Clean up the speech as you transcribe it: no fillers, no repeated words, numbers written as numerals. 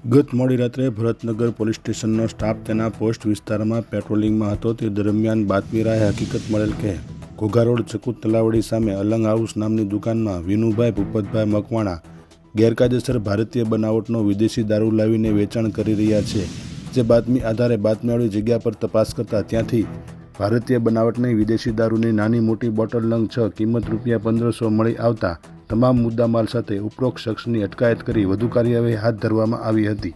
ગત મોડી રાત્રે ભરતનગર પોલીસ સ્ટેશનનો સ્ટાફ તેના પોસ્ટ વિસ્તારમાં પેટ્રોલિંગમાં હતો તે દરમિયાન બાતમી રાહે હકીકત મળેલ કે ઘોઘા રોડ ચકુત તલાવડી સામે અલંગ હાઉસ નામની દુકાનમાં વિનુભાઈ ભૂપતભાઈ મકવાણા ગેરકાયદેસર ભારતીય બનાવટનો વિદેશી દારૂ લાવીને વેચાણ કરી રહ્યા છે। જે બાતમી આધારે બાતમીવાળી જગ્યા પર તપાસ કરતા ત્યાંથી ભારતીય બનાવટની વિદેશી દારૂની નાની મોટી બોટલ નંગ 6 કિંમત ₹1500 મળી આવતા તમામ મુદ્દામાલ સાથે ઉપરોક્ત શખ્સની અટકાયત કરી વધુ કાર્યવાહી હાથ ધરવામાં આવી હતી।